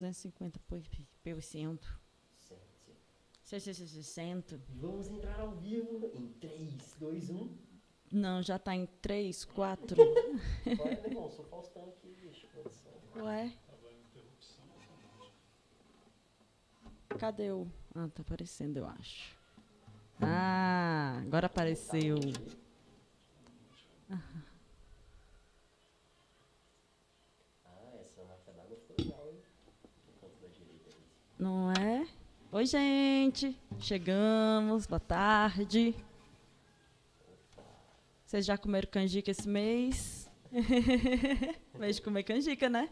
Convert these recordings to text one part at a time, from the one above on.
250%. 60. Vamos entrar ao vivo em 3, 2, 1. Não, já tá em 3, 4. Olha, meu irmão, sou Faustão aqui, bicho, produção. Ué? Cadê o... Ah, tá aparecendo, eu acho. Ah, agora apareceu. Essa marca d'água ficou legal, hein? No canto da direita ali. Não é? Oi, gente. Chegamos. Boa tarde. Vocês já comeram canjica esse mês? Mês de comer canjica, né?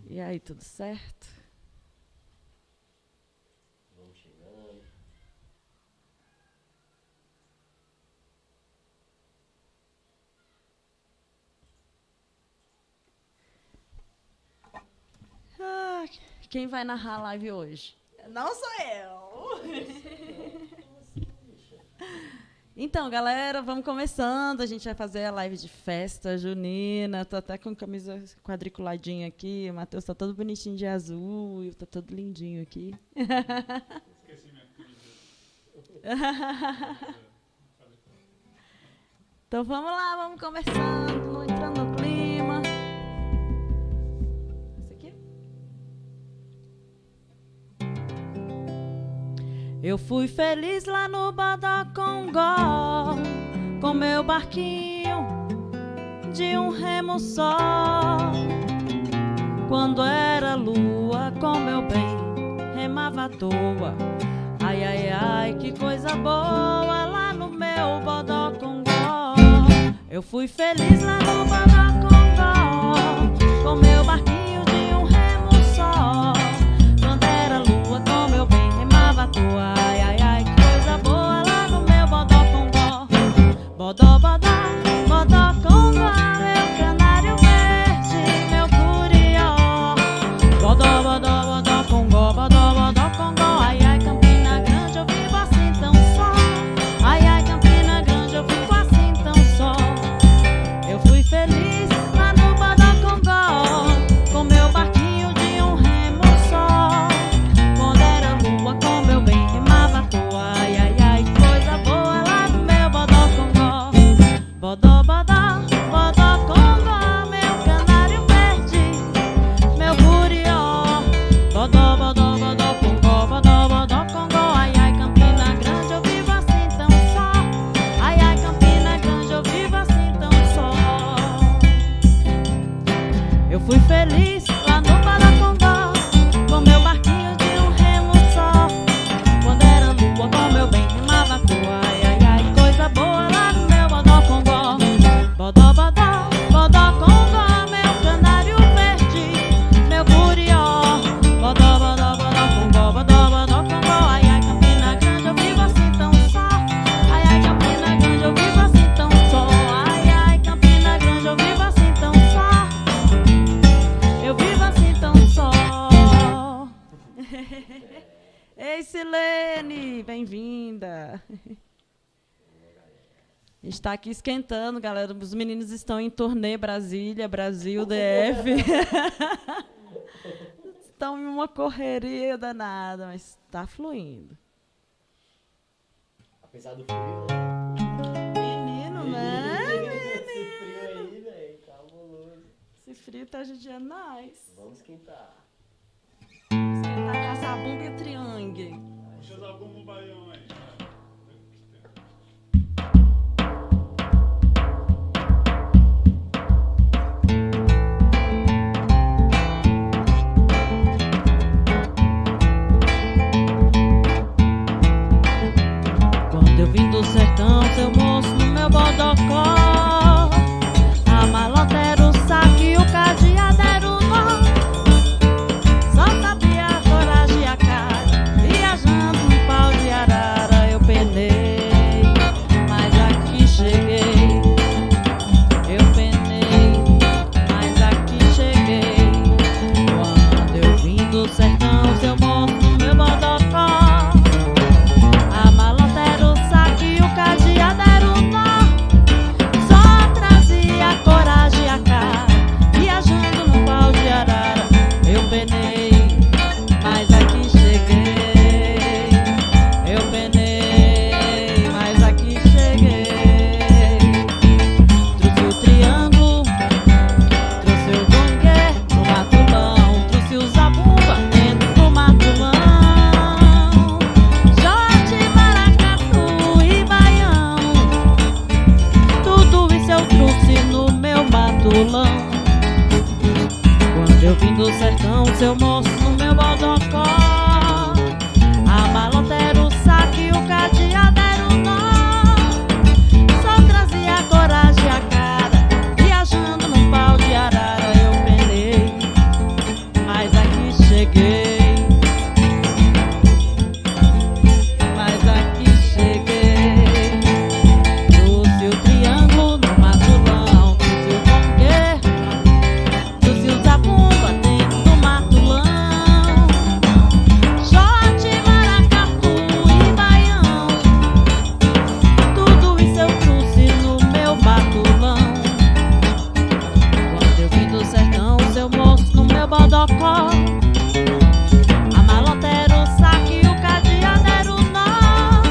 E aí, tudo certo? Vamos chegando. Ah, quem vai narrar a live hoje? Não sou eu. Então, galera, vamos começando. A gente vai fazer a live de festa junina. Tô até com camisa quadriculadinha aqui. O Matheus tá todo bonitinho de azul. E tá todo lindinho aqui. Esqueci minha Então, vamos lá, vamos conversando, entrando no clima. Esse aqui? Eu fui feliz lá no Bodocongó, com meu barquinho de um remo só. Quando era lua, com meu bem, remava à toa. Ai, ai, ai, que coisa boa lá no meu Bodocongó. Eu fui feliz lá no Bodocongó, com meu barquinho de um remo só. Quando era lua, com meu bem, remava à toa. Ai, ai, ai, que coisa boa lá no meu Bodocongó. Bodó, bodó, Bodocongó, meu canário verde, meu curió. Bodó, bodó, Bodocongó, bodó, Bodocongó. Ai, ai, Campina Grande, eu vivo assim tão só. Ai, ai, Campina Grande, eu vivo assim tão só. Eu fui feliz lá no Bodocongó, com meu barquinho de um remo só. Quando era lua, com meu bem, remava à toa. Ai, ai, ai, que coisa boa lá no meu Bodocongó. Bodó, bodó, Bodocongó, meu canário verde, meu curió. Bodó, bodó, Bodocongó, bodó, Bodocongó. Ai, ai, Campina Grande, eu vivo assim tão só. Ai, ai, Campina Grande, eu vivo assim tão só. Eu fui feliz lá no Bodocongó, com meu barquinho de um remo só. Quando era lua, com meu bem, remava à toa. Ai, ai, ai, que coisa boa lá no meu Bodocongó. Bodó, bodó, Bodocongó, meu canário verde, meu curió. Bodó, bodó, Bodocongó, bodó, Bodocongó. Ai, ai, Campina Grande, eu vivo assim tão só. Ai, ai, Campina Grande, eu vivo assim tão só. Ai, ai, Campina Grande, eu vivo assim tão só. Eu vivo assim tão só. Ei, Silene, bem-vinda. A gente está aqui esquentando, galera. Os meninos estão em turnê Brasília, Brasil, DF. Estão em uma correria danada, mas está fluindo. Apesar do frio, né? Menino, né? Esse frio aí, velho, cabuloso. Esse frio tá judiando nós. Vamos esquentar. Esquentar com essa bumba e o triângulo. Deixa eu dar algum baião aí. Quando eu vim do sertão, seu moço, no meu bodocó, a malota era o saque e o cadeado era o nó. Só sabia a coragem e a cara, viajando no pau de arara. do sertão, seu moço no meu bodocó. A malota era o saque, o cadeado era o nó. Só trazia a coragem e a cara, viajando num pau de arara eu penei, mas aqui cheguei. Mas aqui cheguei. Trouxe o triângulo no matulão, trouxe o conguê, trouxe o zabumba dentro do matulão. Shot, maracatu e baião, tudo isso eu trouxe no meu matulão. Quando eu vim do sertão, seu moço no meu bodocó. A malota era o saque, o cadeado era o nó.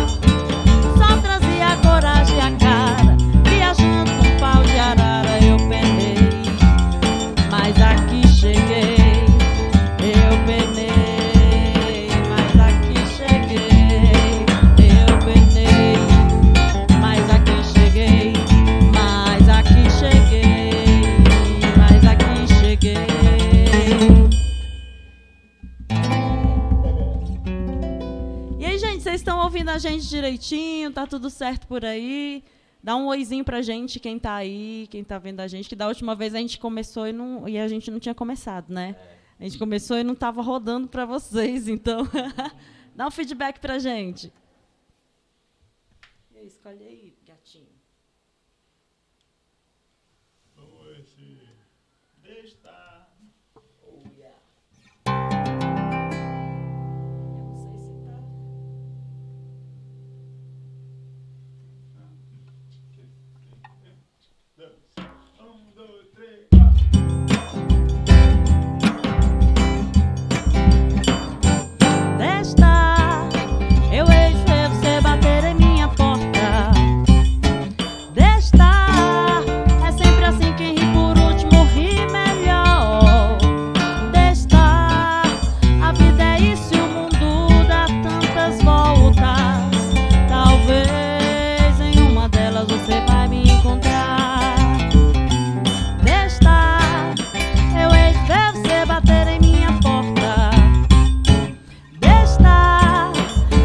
Só trazia a coragem e a cara, viajando num pau de arara eu penei, mas aqui cheguei. Eu penei, mas aqui cheguei. Eu penei, mas aqui cheguei. Mas aqui cheguei. Mas aqui cheguei. E aí, gente, vocês estão ouvindo a gente direitinho? Tá tudo certo por aí? Dá um oizinho pra gente, quem tá aí, quem tá vendo a gente, que da última vez a gente começou e a gente não tinha começado, né? A gente começou e não tava rodando pra vocês, então dá um feedback pra gente. E aí, escolhe aí, gatinho. Esse desta. Oh, yeah. Eu não sei se tá... Dois, três, quatro. Desta, eu hei de ver você bater em minha porta. Desta, é sempre assim, quem ri por último ri melhor. Desta, a vida é isso e o mundo dá tantas voltas. Talvez em uma delas você vai me encontrar. Desta, eu hei de ver você bater em minha porta. Desta,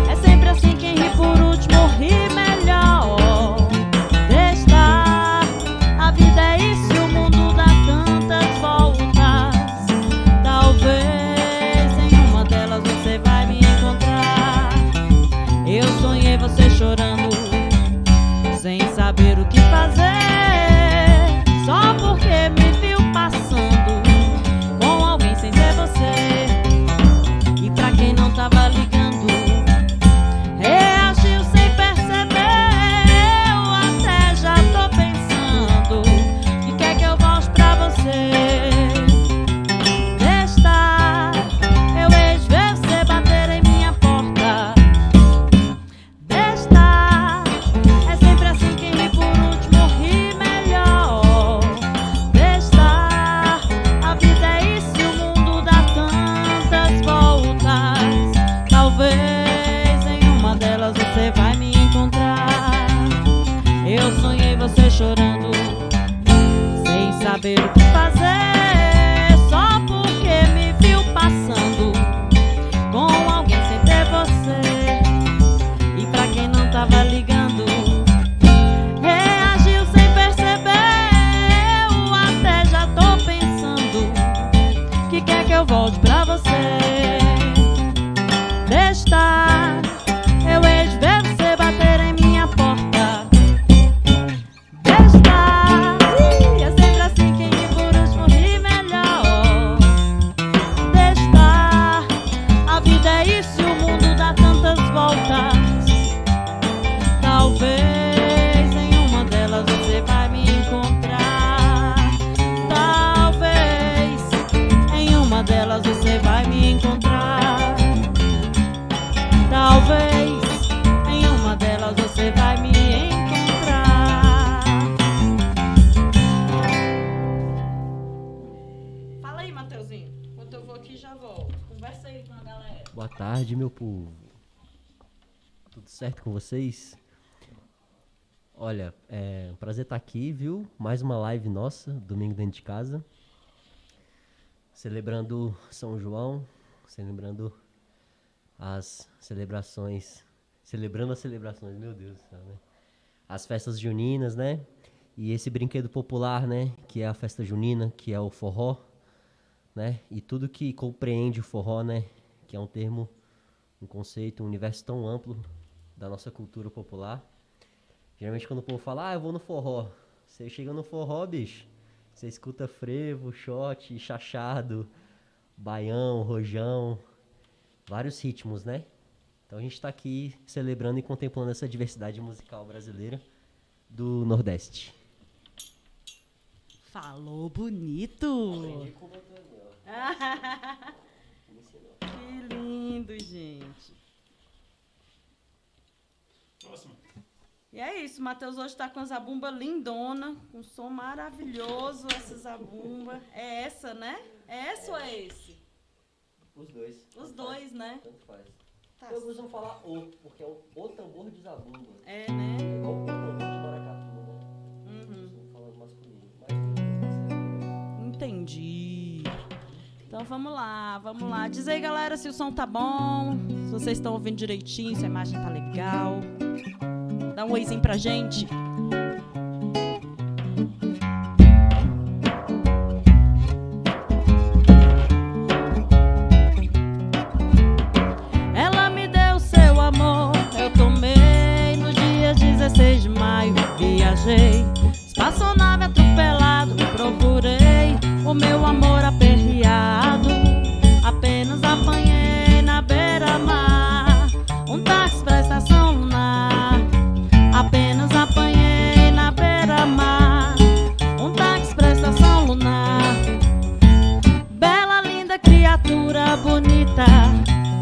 é sempre assim, quem ri por último ri melhor. Desta, a vida é isso e o mundo dá tantas voltas. Talvez em uma delas você vai me encontrar. Eu sonhei você chorando, sem saber o que fazer, só porque me viu passando com alguém sem ser você. E pra quem não tava ligando, reagiu sem perceber. Eu até já tô pensando que quer que eu volte pra você. Desta, eu hei de ver você bater em minha porta. Desta, é sempre assim, quem ri por último ri melhor. Desta, a vida é isso e o mundo dá tantas voltas. Talvez em uma delas você vai me encontrar. Eu sonhei você chorando, sem saber o que fazer, só porque me viu passando com alguém sem ter você. E pra quem não tava ligando, reagiu sem perceber. Eu até já tô pensando que quer que eu volte pra você. Desta, eu hei de ver você bater em minha porta. Desta, é sempre assim, quem ri por último ri melhor. Desta, a vida é isso e o mundo dá tantas voltas. Talvez em uma delas você vai me encontrar. Talvez em uma delas você vai me encontrar. Talvez em uma delas você vai me encontrar. Fala aí, Mateuzinho. Enquanto eu vou aqui, já volto. Conversa aí com a galera. Boa tarde, meu povo. Tudo certo com vocês? Olha, é um prazer estar aqui, viu? Mais uma live nossa, domingo dentro de casa. celebrando São João, celebrando as celebrações, meu Deus do céu, né? As festas juninas, né? E esse brinquedo popular, né? Que é a festa junina, que é o forró, né? E tudo que compreende o forró, né? Que é um termo, um conceito, um universo tão amplo da nossa cultura popular. Geralmente quando o povo fala, eu vou no forró. Você chega no forró, bicho, você escuta frevo, shot, chachado, baião, rojão, vários ritmos, né? Então a gente está aqui celebrando e contemplando essa diversidade musical brasileira do Nordeste. Falou bonito! Aprendi com o doutor Daniel. Me ensinou. Que lindo, gente. Próximo. E é isso, o Matheus hoje tá com a zabumba lindona, com um som maravilhoso, essa zabumba. É essa, né? É essa ou é esse? Os dois. Os dois, né? Tanto faz. Tá. Eu costumo falar o, porque é o tambor de zabumba. É, né? É igual o tambor de maracatu, né? Uhum. Eu costumo falar masculino. Mas tá certo. Entendi. Então vamos lá. Diz aí, galera, se o som tá bom, se vocês estão ouvindo direitinho, se a imagem tá legal. Dá um oizinho pra gente. Ela me deu seu amor, eu tomei no dia 16 de maio, viajei, espaçonave atropelado, procurei o meu amor aperreado, apenas apanhei na beira-mar, um táxi pra estação lunar, apenas apanhei na beira-mar, um táxi pra estação lunar, bela, linda criatura bonita,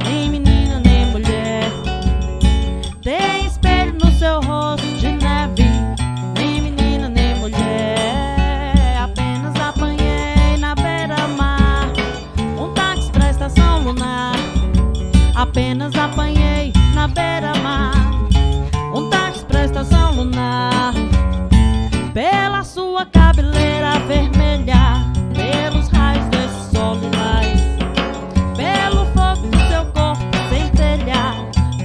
nem menina nem mulher, tem espelho no seu rosto de neve, nem menina nem mulher, apenas apanhei na beira-mar, um táxi pra estação lunar, apenas apanhei na beira-mar, um táxi pra estação lunar, pela sua cabeleira vermelha, pelos raios desse sol lilás, pelo fogo do seu corpo centelhar,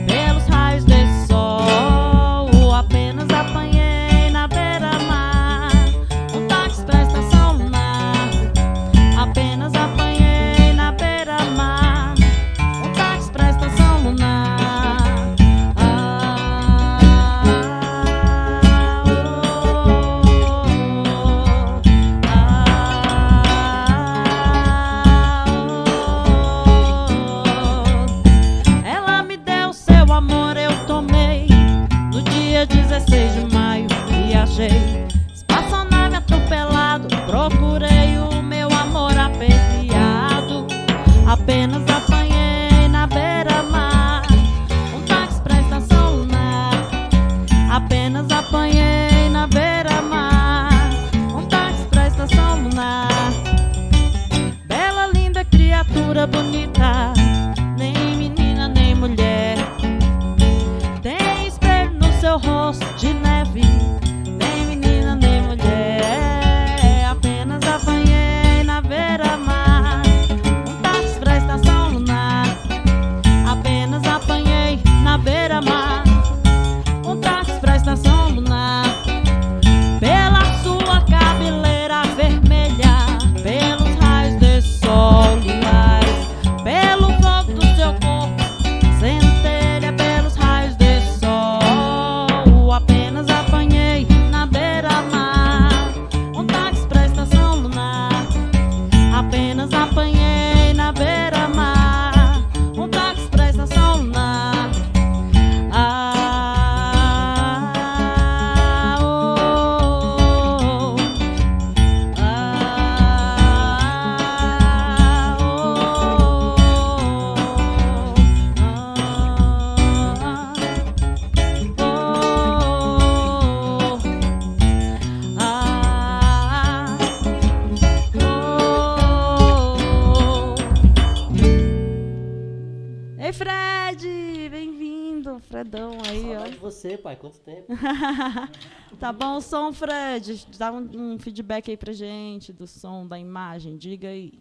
pelos raios desse sol, apenas apanhei na beira-mar, um táxi pra estação lunar, apenas apanhei na beira-mar, um táxi pra estação lunar. Ela me deu seu amor, eu tomei no dia 16 de maio, viajei, espaçonave atropelado, procurei o meu amor aperreado, apenas apanhei na beira-mar, um táxi pra estação lunar, apenas apanhei na beira-mar, um táxi pra estação lunar, bela, linda criatura bonita, nem menina nem mulher, tem espelho no seu rosto de neve, nem menina nem mulher, apenas apanhei na beira-mar, um táxi pra estação lunar, apenas apanhei na beira-mar, um táxi pra estação lunar, pela sua cabeleira vermelha, pelos raios desse sol lilás, pelo fogo do seu corpo centelha, pelos raios desse sol, apenas apanhei na beira-mar, um táxi pra estação lunar, apenas apanhei na beira-mar, um táxi pra estação lunar. Ei, Fred! Bem-vindo, Fredão aí, ó. Saudade de você, pai. Quanto tempo? Tá bom o som, Fred? Dá um feedback aí pra gente do som, da imagem. Diga aí.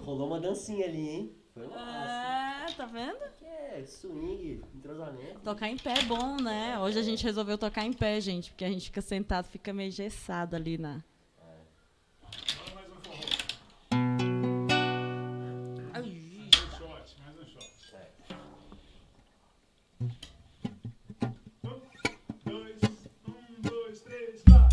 Rolou uma dancinha ali, hein? Foi massa. Tá vendo? Que é swing, entrosamento. Tocar em pé é bom, né? Hoje a gente resolveu tocar em pé, gente, porque a gente fica sentado, fica meio engessado ali na... Agora mais um forró. Ai, Mais um shot. Um, dois, três, vai.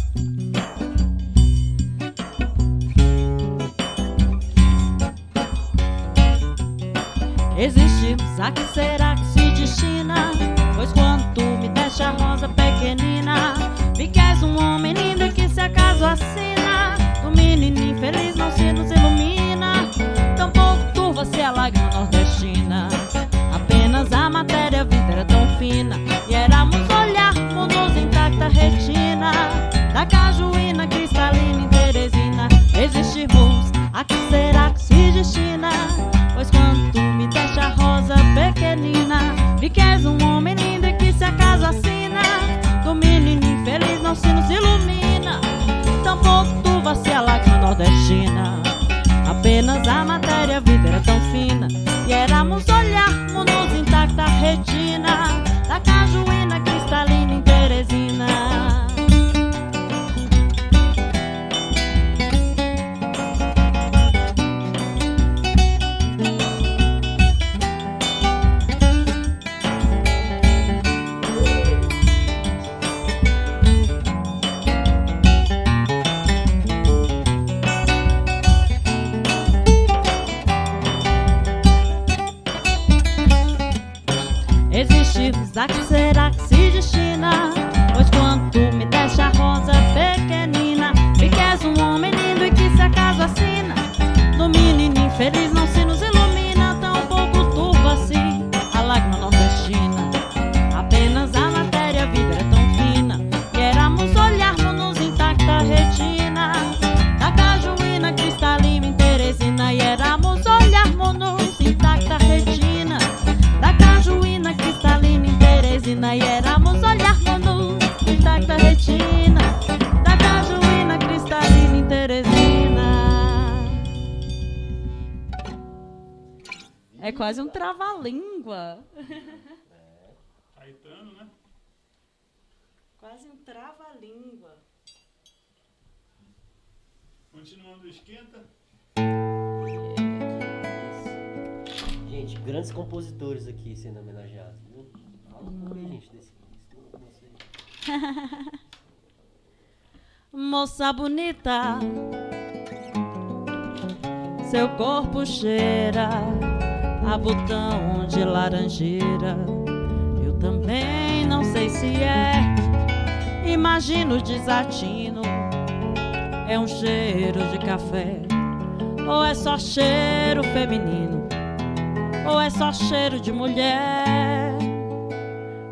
Existimos, a que será que se destina? Pois quando tu me deixa rosa pequenina, vi que és um homem lindo e que se acaso assina, do menino infeliz não se nos ilumina, tampouco turva-se a lágrima nordestina. Apenas a matéria vida era tão fina, e éramos olhar mundos intacta retina, da cajuína cristalina em Teresina. Existimos, a que será que se destina? Pois quando tu me deixa rosa pequenina, vi que és um homem lindo e que se acaso assina, do menino infeliz não se nos ilumina, tampouco turva-se a lágrima nordestina. Apenas a matéria vida era tão fina, e éramos olhar mundos intacta retina, da cajuína cristalina em Teresina. Existimos, a que será que se destina? Pois quando tu me deixa rosa pequenina, vi que és um homem lindo e que se acaso assina, do menino infeliz não se nos ilumina, tampouco turva-se a lágrima nordestina. Apenas a matéria vida era tão fina, que éramos olhar mundos intacta retina, da cajuína cristalina em Teresina. E éramos olhar mundos intacta retina, da cajuína cristalina em Teresina. E éramos olhar mundos intacta retina, da cajuína cristalina em Teresina. É quase um trava-língua. Caetano, né? Quase um trava-língua. Continuando o esquenta. Gente, grandes compositores aqui sendo homenageados, viu? Fala um pouco aí, gente, desse Moça bonita, seu corpo cheira a botão de laranjeira. Eu também não sei se é, imagino desatino, é um cheiro de café, ou é só cheiro feminino, ou é só cheiro de mulher.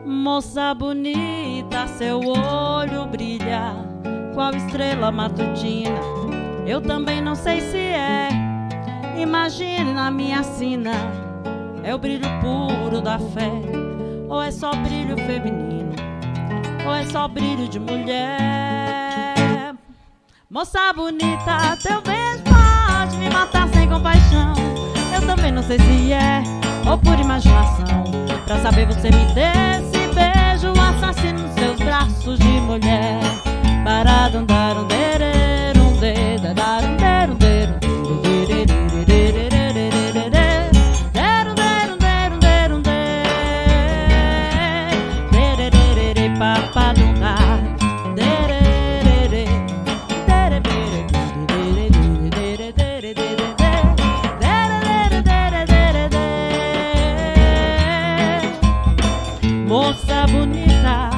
Moça bonita, seu olho brilha qual estrela matutina. Eu também não sei se é, imagine na minha sina, é o brilho puro da fé, ou é só brilho feminino, ou é só brilho de mulher. Moça bonita, teu beijo pode me matar sem compaixão. Eu também não sei se é, ou por imaginação. Pra saber você me dê esse beijo assassino nos seus braços de mulher. Moça bonita,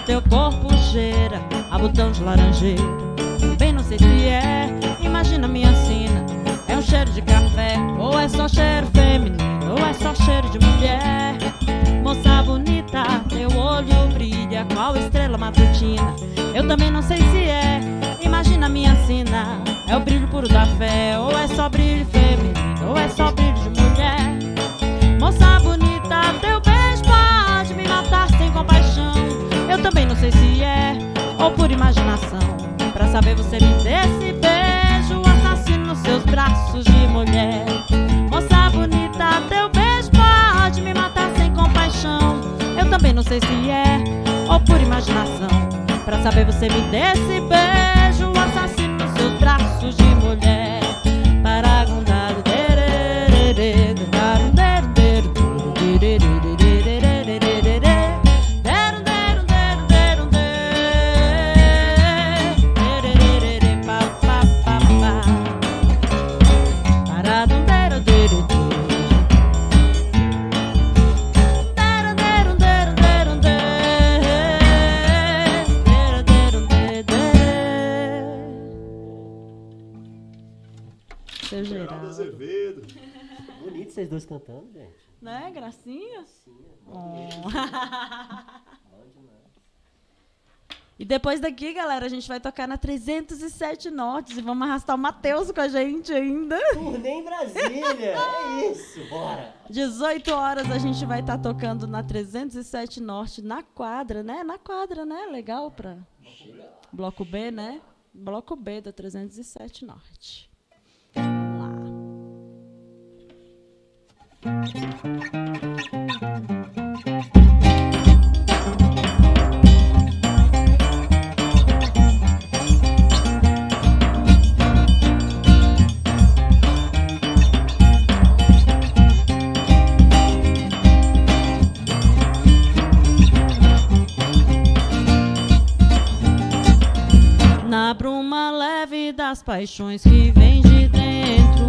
teu corpo cheira a botão de laranjeira. Também não sei se é, imagina minha sina, é um cheiro de café, ou é só cheiro feminino, ou é só cheiro de mulher. Moça bonita, teu olho brilha qual estrela matutina. Eu também não sei se é, imagina minha sina, é o brilho puro da fé, ou é só brilho feminino, ou é só brilho de mulher. Moça bonita, teu beijo pode me matar sem compaixão. Eu também não sei se é, ou por imaginação. Pra saber você me dê esse beijo assassino nos seus braços de mulher. Moça bonita, teu beijo pode me matar sem compaixão. Eu também não sei se é ou por imaginação. Pra saber você me dê esse beijo, assassino nos seus braços de mulher. Paragundado, seu Geraldo Geraldo. Azevedo. Bonito vocês dois cantando, gente. Né, gracinha? Sim, Oh. bom demais. E depois daqui, galera, a gente vai tocar na 307 Norte e vamos arrastar o Matheus com a gente ainda. Turnê em Brasília, é isso, bora. 18 horas a gente vai estar tocando na 307 Norte, na quadra, né? Na quadra, né? Legal pra Bloco B, né? Bloco B da 307 Norte. Vamos lá. Na bruma leve das paixões que vem de dentro,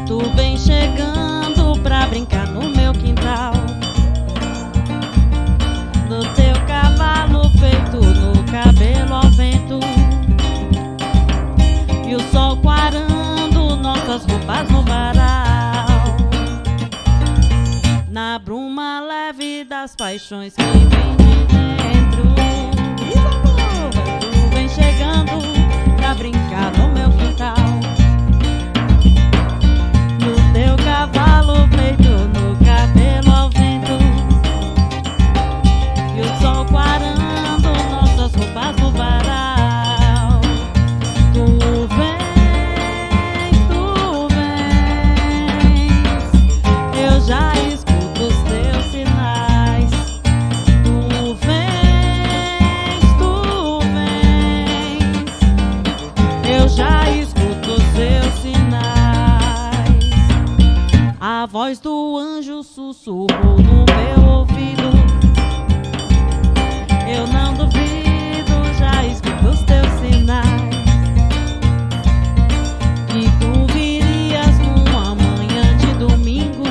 tu vem chegando pra brincar no meu quintal. No teu cavalo feito no cabelo ao vento, e o sol quarando nossas roupas no varal. Na bruma leve das paixões que vem de dentro, tu vem chegando pra brincar no meu quintal. No teu cavalo feito no cabelo ao vento, e o sol quarando nossas roupas no varal. Tu vens, eu já escuto os teus sinais. Tu vens, eu já escuto os teus sinais. A voz do anjo sussurrou no meu ouvido. Eu não duvido, já escuto os teus sinais. Que tu virias numa manhã de domingo.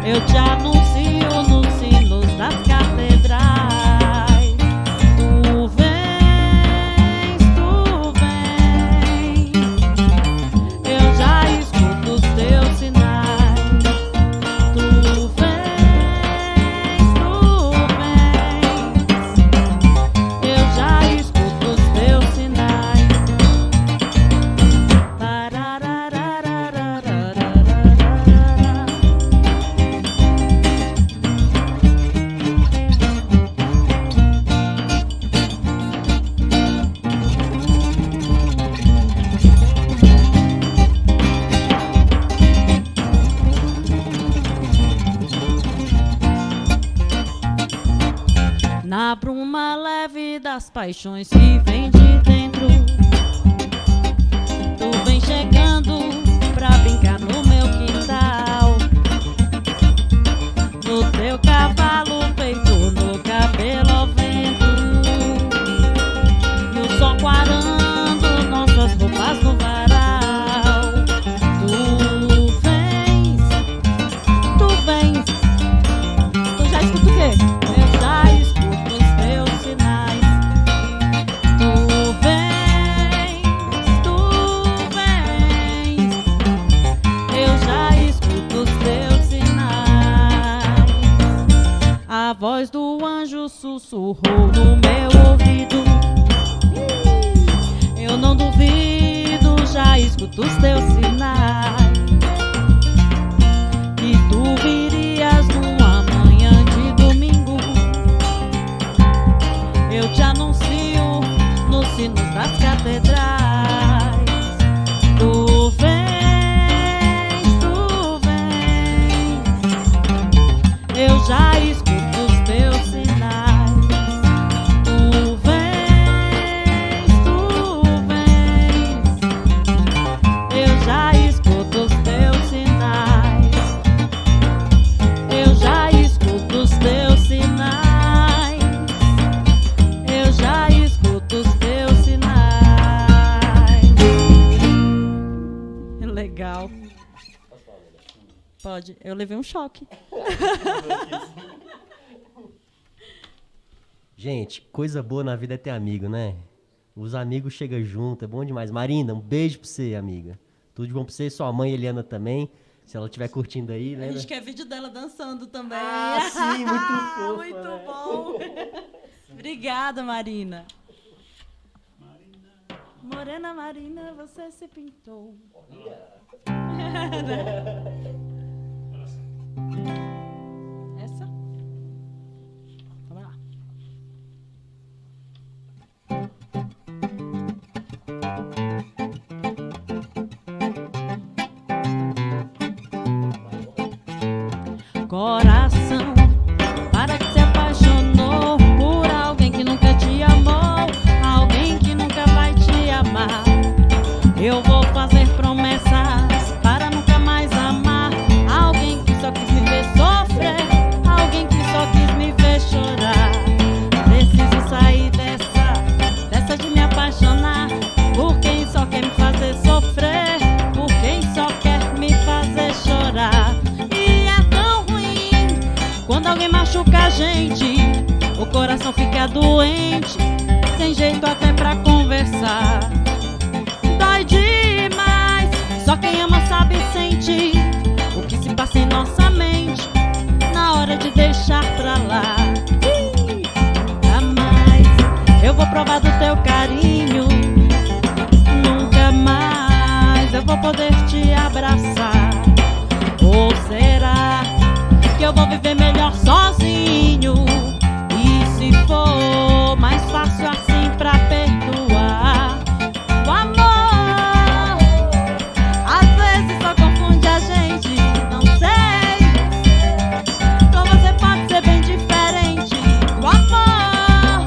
Eu te anuncio nos sinos das catedrais. Tu vens, eu já escuto os teus sinais. Tu vens, eu já escuto os teus sinais. Na bruma leve das paixões que vem de dentro, tu vem chegando pra brincar no meu quintal. No teu cavalo feito no cabelo ao vento, e o sol quarando nossas roupas no varal. Tu já escuta o quê? Eu já escuto os teus sinais. Tu vens, eu já escuto os teus sinais. A voz do anjo sussurrou no meu ouvido. Eu não duvido, já escuto os teus sinais. Que tu virias numa manhã de domingo. Eu te anuncio nos sinos das catedrais. Pode. Eu levei um choque. Gente, coisa boa na vida é ter amigo, né? Os amigos chegam junto, é bom demais. Marina, um beijo pra você, amiga. Tudo de bom pra você, sua mãe Eliana também. Se ela estiver curtindo aí, A lembra? gente quer vídeo dela dançando também. Ah, sim, muito fofa, Muito né? bom. Obrigada, Marina. Marina. Morena Marina, você se pintou. Essa? Vamos lá. Coração, para que se apaixonou por alguém que nunca te amou, alguém que nunca vai te amar. Eu vou fazer promessas para nunca mais amar alguém que só quis me ver sofrer, alguém que só quis me ver chorar. Preciso sair dessa de me apaixonar por quem só quer me fazer sofrer, por quem só quer me fazer chorar. E é tão ruim quando alguém machuca a gente, o coração fica doente, sem jeito até pra conversar. Dói demais, só quem ama sabe sentir o que se passa em nossa mente na hora de deixar pra lá. Nunca mais eu vou provar do teu carinho, nunca mais eu vou poder te abraçar. Ou será que eu vou viver melhor sozinho? E se for mais fácil assim pra perdoar? O amor às vezes só confunde a gente. Não sei, com você pode ser bem diferente. O amor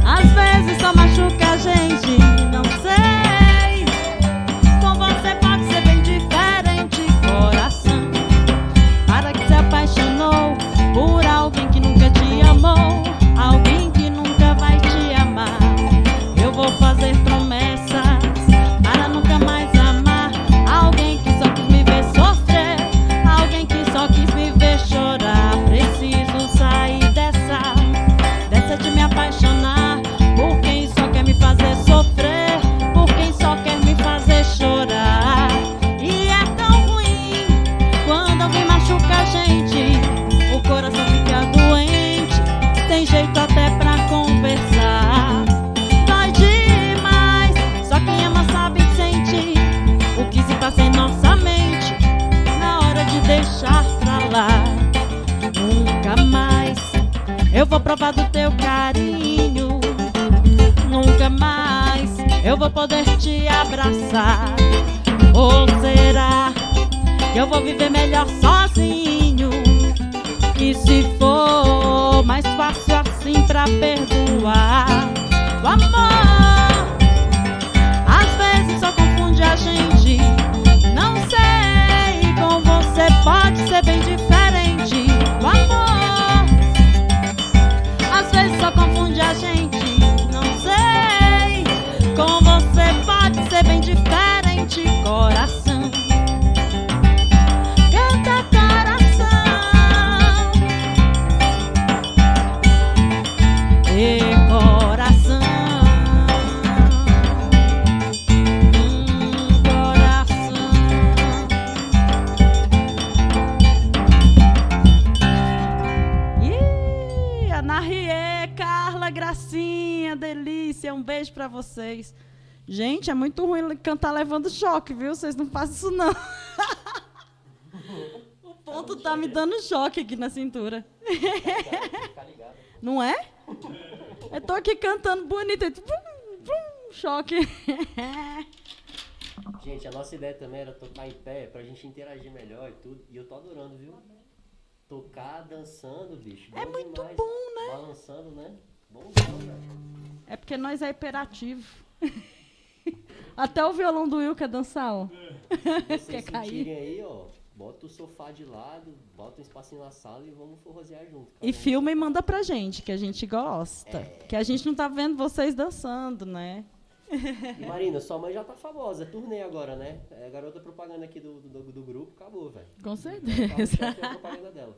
às vezes só machuca a gente. Não sei, com você pode ser bem diferente. Coração, para que se apaixonou por alguém que nunca te amou, alguém que nunca vai te amar. Eu vou fazer promessas para nunca mais amar alguém que só quis me ver sofrer, alguém que só quis me ver chorar. Preciso sair dessa de me apaixonar por quem só quer me fazer sofrer, por quem só quer me fazer chorar. E é tão ruim quando alguém machuca a gente, o coração fica doente, tem jeito até pra conversar. Dói demais, só quem ama sabe sentir o que se passa em nossa mente na hora de deixar pra lá. Nunca mais eu vou provar do teu carinho, nunca mais eu vou poder te abraçar. Ou será que eu vou viver melhor sozinho? E se for mais fácil assim pra perdoar? O amor às vezes só confunde a gente. Não sei, com você pode ser bem diferente. O amor às vezes só confunde a gente. Não sei, com você pode ser bem diferente. Coração, canta coração, e coração, coração. Ih, Ana Rie, Carla, Gracinha, delícia, um beijo pra vocês. Gente, é muito ruim cantar levando choque, viu? Vocês não fazem isso, não. O ponto tá me dando choque aqui na cintura. Não é? Eu tô aqui cantando bonito. Choque. Gente, a nossa ideia também era tocar em pé pra gente interagir melhor e tudo. E eu tô adorando, viu? Tocar, dançando, bicho. É bom muito demais. bom, né? Balançando, né? Bom demais, velho. É porque nós é hiperativo. Até o violão do Will quer dançar, ó. Se vocês Quer cair. sentirem aí, ó, bota o sofá de lado, bota um espacinho na sala e vamos forrosear junto. E filma e manda pra gente, que a gente gosta. É. Que a gente não tá vendo vocês dançando, né? E Marina, sua mãe já tá famosa, é turnê agora, né? É garota propaganda aqui do grupo, acabou, velho. Com certeza. É a propaganda dela.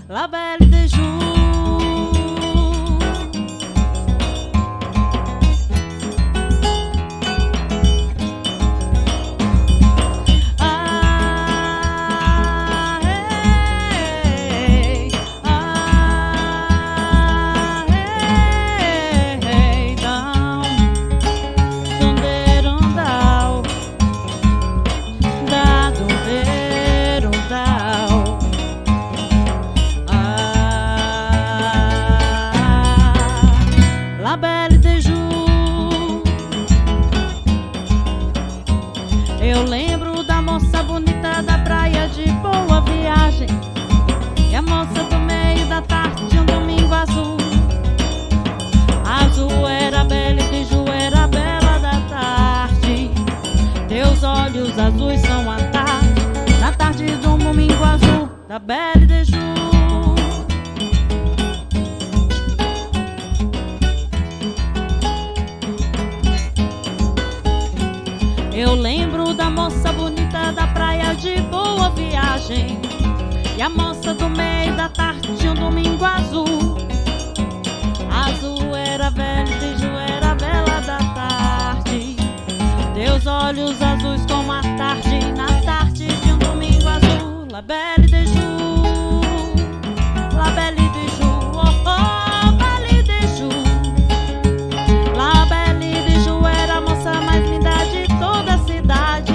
La Belle des Jours. La Belle des Jours. Eu lembro da moça bonita da praia de Boa Viagem, e a moça do meio da tarde de um domingo azul. Azul era a Belle des Jours, era a bela da tarde. Teus olhos azuis são a tarde, na tarde de um domingo azul da Belle des Jours. Eu lembro da moça bonita da praia de Boa Viagem, e a moça do meio da tarde de um domingo azul. Azul era a Belle des Jours, era a bela da tarde. Teus olhos azuis como a tarde, na tarde de um domingo azul. La Belle des Jours, La Belle des Jours, oh oh, Belle des Jours. La Belle des Jours era a moça mais linda de toda a cidade,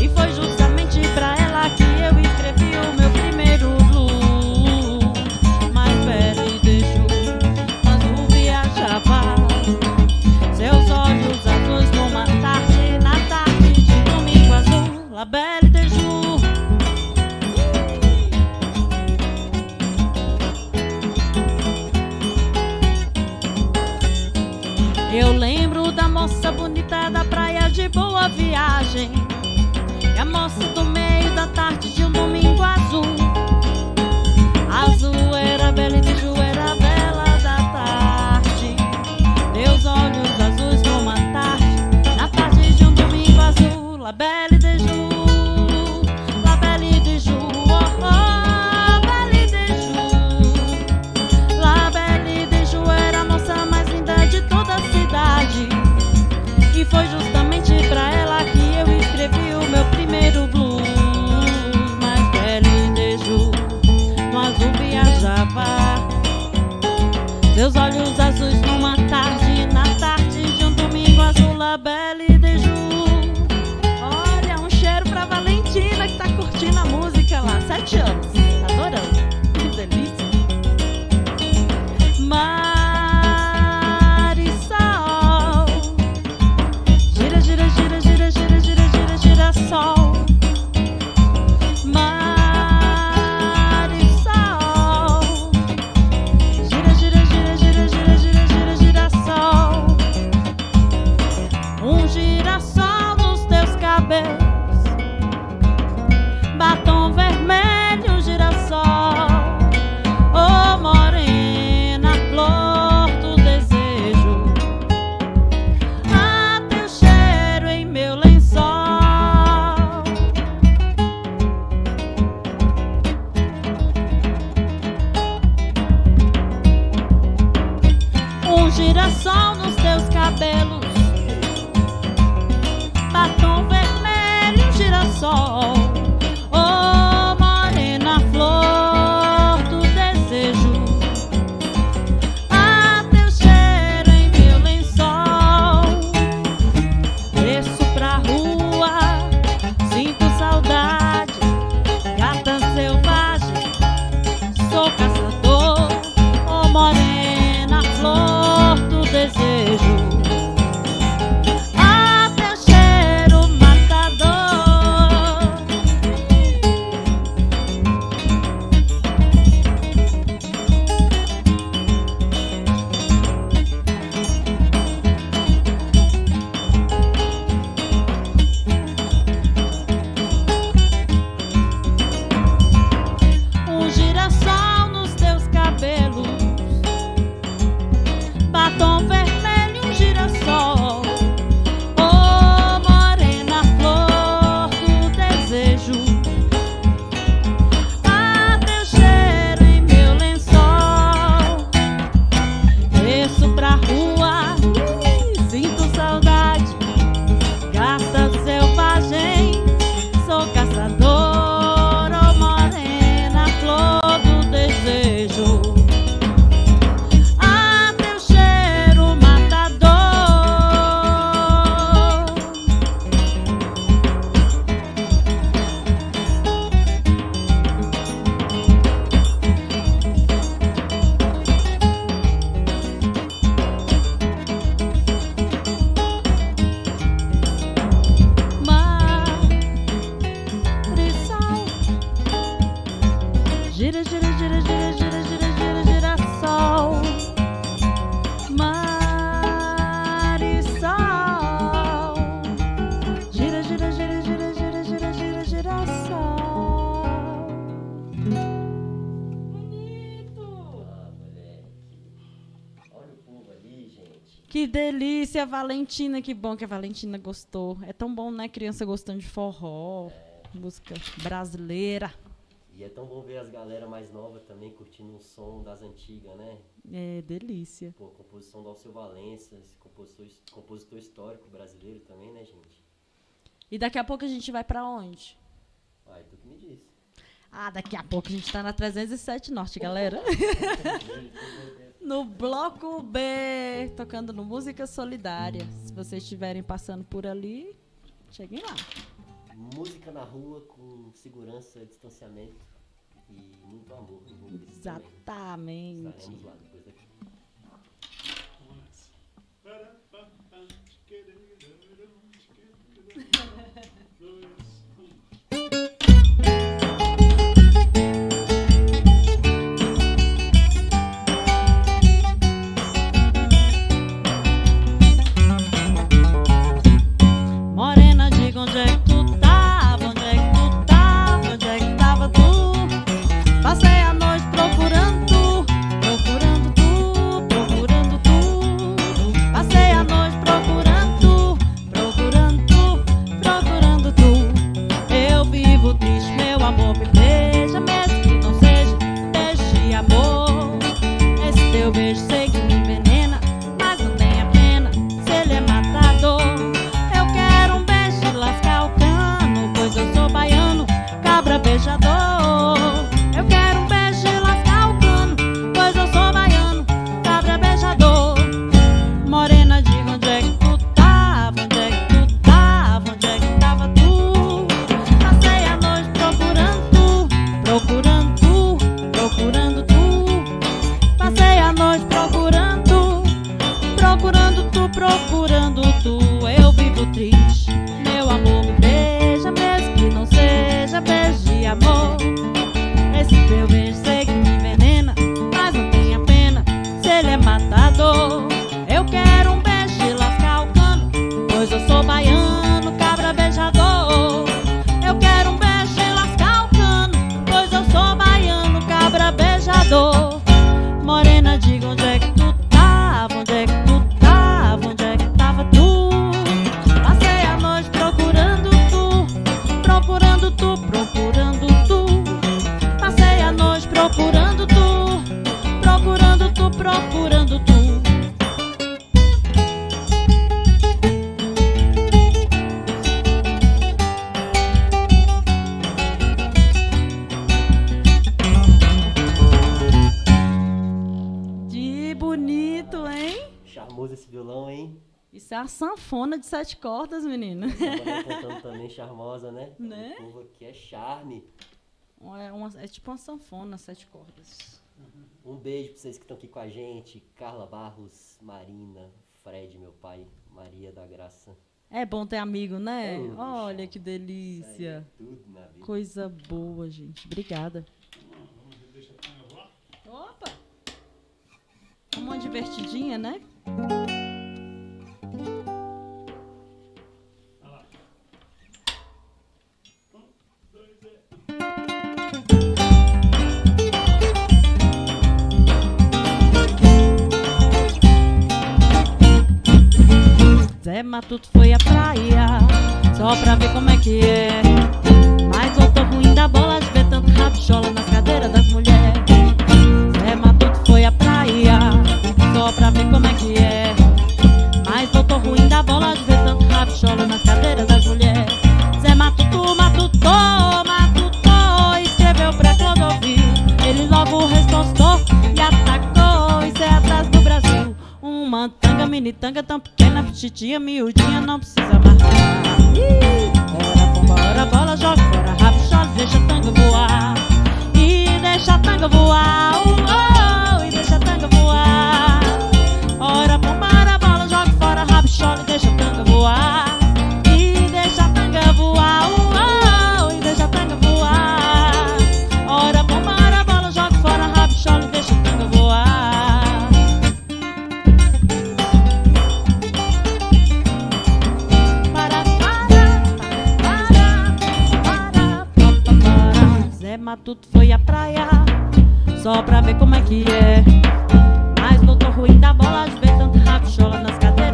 e foi justamente pra ela que eu escrevi o meu primeiro blues. Mas Belle des Jours, azul viajava, seus olhos azuis numa tarde, na tarde de domingo azul. La Belle des Jours. Eu lembro da moça bonita da praia de Boa Viagem, e a moça do meio da tarde de um domingo azul. Azul era a Belle des Jours, era a bela da tarde. Teus olhos azuis como a tarde, na tarde de um domingo azul. La Belle des Jours, La Belle des Jours, oh oh, Belle des Jours. La Belle des Jours era a moça mais linda de toda a cidade, e foi justamente pra ela que eu escrevi o meu primeiro blues. Mas Belle des Jours, no azul viajava, seus olhos azuis numa tarde, na tarde de um domingo azul. La Belle des Jours. Olha, um cheiro pra Valentina, que tá curtindo a música lá, 7 anos, tá adorando, que delícia. Gira, gira, gira, gira, gira, gira, gira, gira, sol. Marisol. Gira, gira, gira, gira, gira, gira, gira, gira, sol. Um Que delícia, Valentina, que bom que a Valentina gostou. É tão bom, né, criança gostando de forró, música brasileira. E é tão bom ver as galera mais nova também curtindo o som das antigas, né? É, delícia. Pô, composição do Alceu Valença, esse compositor histórico brasileiro também, né, gente? E daqui a pouco a gente vai pra onde? Ai, tu que me disse. Ah, daqui a pouco a gente tá na 307 Norte, galera. No bloco B, tocando no Música Solidária. Se vocês estiverem passando por ali, cheguem lá. Música na rua com segurança, distanciamento e muito amor. Exatamente. Estaremos lá depois daqui. Morena, diga onde é que tu tava, onde é que tu tava, onde é que tava tu? Passei a noite procurando tu, procurando tu, procurando tu. Passei a noite procurando tu, procurando tu, procurando tu. Eu vivo triste, meu amor, me beija, mesmo que não seja beijo de amor. Esse teu beijo sei que me envenena, mas não tem a pena se ele é matador. Eu quero um beijo de lascar o cano, pois eu sou baiano, cabra beijador. Eu quero um beijo de lascar o cano, pois eu sou baiano, cabra beijador. Morena, diga onde é que tu tava, onde é que tu tava, onde é que tava tu? Passei a noite procurando tu, procurando tu, procurando tu. Passei a noite procurando tu, procurando tu, procurando tu. Eu vivo triste, meu amor, me beija, mesmo que não seja beijo de amor. Esse teu beijo sei que me envenena, mas não tem a pena se ele é matador. Eu quero um beijo de lascar o cano, pois eu sou baiano, cabra beijador. Eu quero um beijo de lascar o cano, pois eu sou baiano, cabra beijador. Morena, diga onde é que tu tava, onde é que tu tava, onde é que tava tu? Passei a noite procurando tu, procurando tu, procurando tu. Passei a noite procurando tu, procurando tu, procurando tu. Que bonito, hein? Charmoso esse violão, hein? Isso é a sanfona de 7 cordas, menina. Essa mulher cantando também charmosa, né? Né? O povo aqui é charme. É tipo uma sanfona, 7 cordas. Um beijo pra vocês que estão aqui com a gente. Carla Barros, Marina, Fred, meu pai, Maria da Graça. É bom ter amigo, né? Oh, Olha bichão. que Isso aí é delícia. tudo na vida. Coisa boa, gente. Obrigada. Vamos ver, deixa a tanga voar. Opa! Uma divertidinha, né? Olha lá. 1, 2, Zé Matuto foi à praia só pra ver como é que é. Mas voltou ruim da bola de ver tanto rabichola nas cadeiras das mulheres. Zé Matuto foi à praia só pra ver como é que é. Mas voltou ruim da bola de ver tanto rabichola nas cadeiras das mulheres. Zé Matuto, escreveu pra Clodovil. Ele logo respostou e atacou. Isso é atrás do Brasil. Uma tanga, mini tanga tão pequena, petitinha, miudinha, não precisa marcar. Ora bomba, ora bola, joga fora rabichola, deixa a tanga voar. E deixa a tanga voar, e deixa a tanga voar. Ora bomba, ora bola, joga fora rabichola, deixa a tanga voar. E deixa a tanga voar, e deixa a tanga voar. Ora bomba, ora bola, joga fora rabichola, deixa a tanga voar. Zé Matuto foi à praia só pra ver como é que é. Mas voltou ruim da bola de ver tanto rabichola nas cadeiras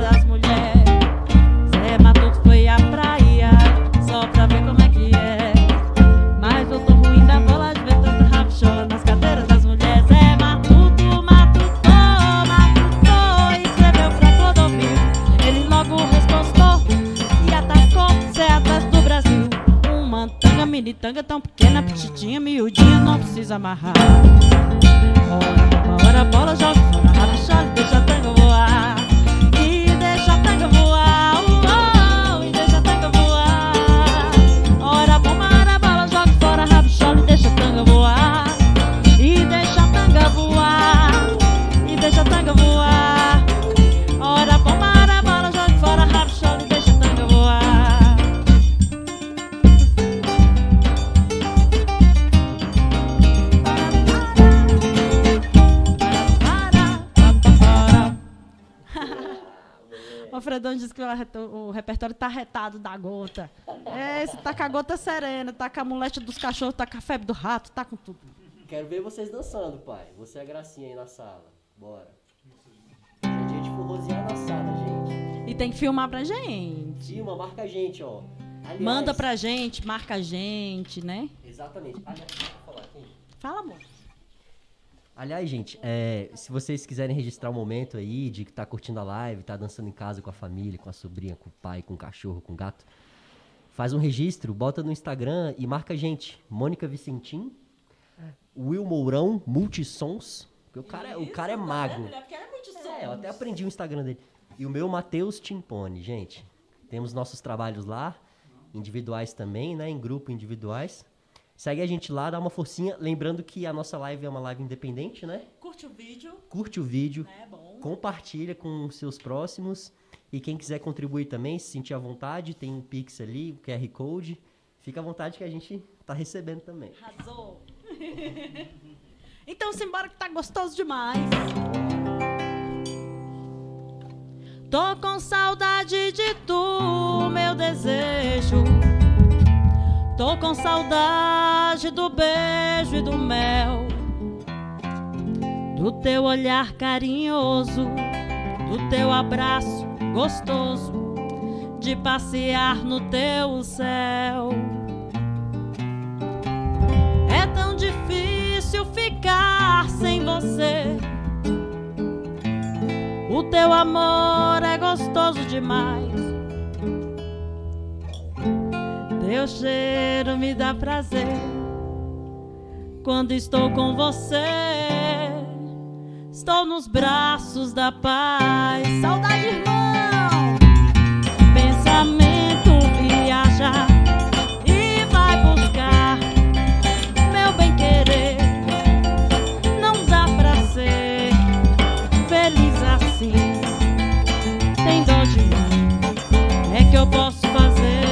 tanga tão pequena, petitinha, miudinha, não precisa amarrar. Ora, ora, bola, joga fora, rabichola, deixa a tanga voar. E deixa a tanga voar, e deixa a tanga voar. Ora, bomba, ora, bola, joga fora, rabichola, deixa a tanga voar. E deixa a tanga voar, e deixa a tanga voar. Ora, bomba, ora, bola, joga fora, rabichola, e deixa a tanga voar. O Fredão disse que o repertório tá retado da gota. Esse tá com a gota serena, tá com a moléstia dos cachorros, tá com a febre do rato, tá com tudo. Quero ver vocês dançando, pai. Você é a gracinha aí na sala. Bora. É dia de forrosear na sala, gente. E tem que filmar pra gente. Filma, marca a gente, ó. Aliás, manda pra gente, marca a gente, né? Exatamente. Aliás, deixa eu falar aqui. Fala, amor. Aliás, gente, se vocês quiserem registrar um momento aí de que tá curtindo a live, tá dançando em casa com a família, com a sobrinha, com o pai, com o cachorro, com o gato, faz um registro, bota no Instagram e marca a gente. Mônica Vicentim, Will Mourão, Multissons, porque o cara é mago. Eu até aprendi o Instagram dele. E o meu, Matheus Timpone, gente. Temos nossos trabalhos lá, individuais também, né? Em grupo, individuais. Segue a gente lá, dá uma forcinha. Lembrando que a nossa live é uma live independente, né? Curte o vídeo. Curte o vídeo. É bom. Compartilha com os seus próximos. E quem quiser contribuir também, se sentir à vontade, tem um Pix ali, o QR Code. Fica à vontade que a gente tá recebendo também. Arrasou. Então simbora que tá gostoso demais. Tô com saudade de tu, meu desejo. Tô com saudade do beijo e do mel, do teu olhar carinhoso, do teu abraço gostoso, de passear no teu céu. É tão difícil ficar sem você, o teu amor é gostoso demais. Teu cheiro me dá prazer quando estou com você. Estou nos braços da paz. Saudade, irmão! Pensamento viaja e vai buscar meu bem-querer. Não dá pra ser feliz assim. Tem dó de mim, é que eu posso fazer?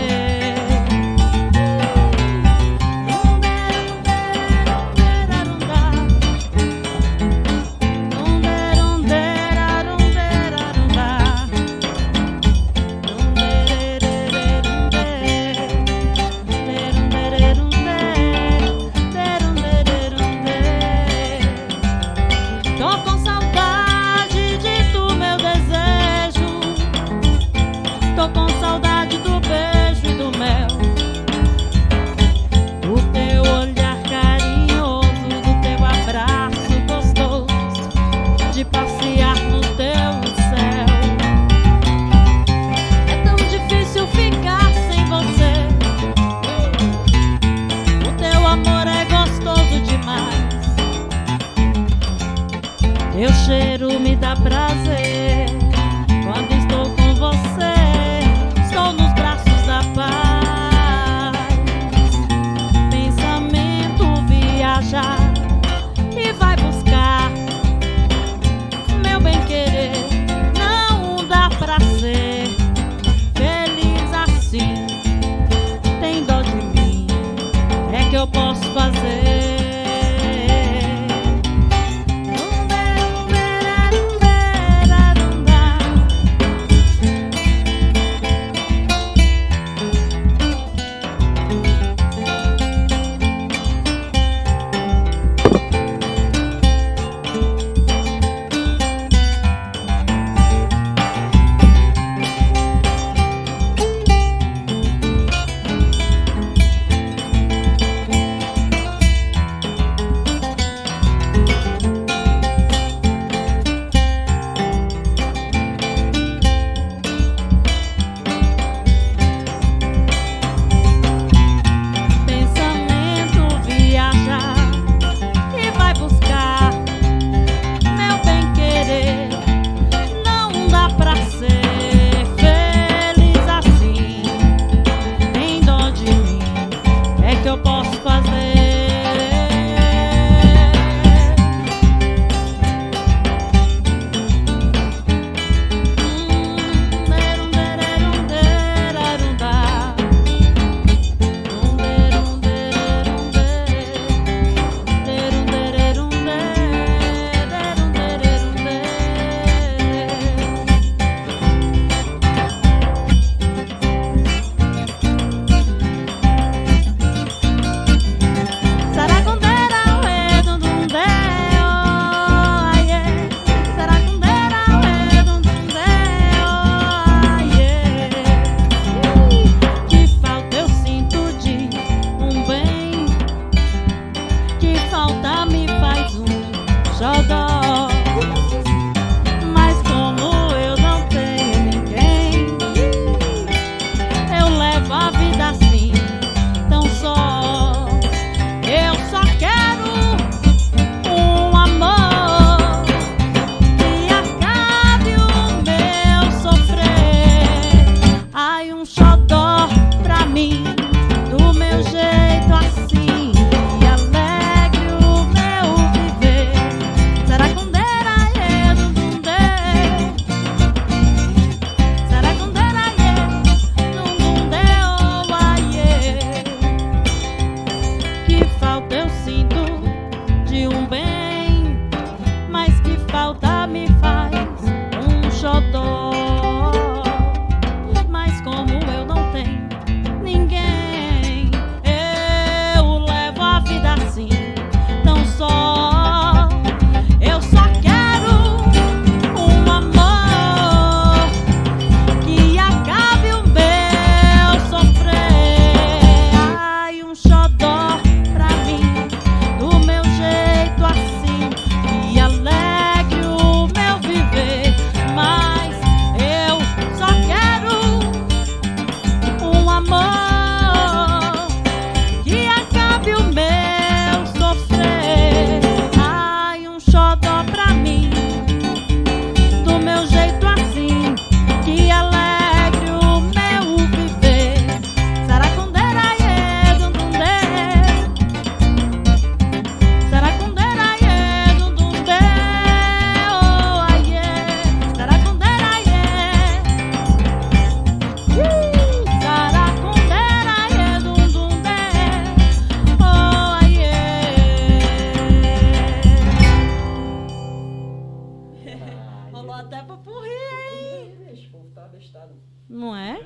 Não é?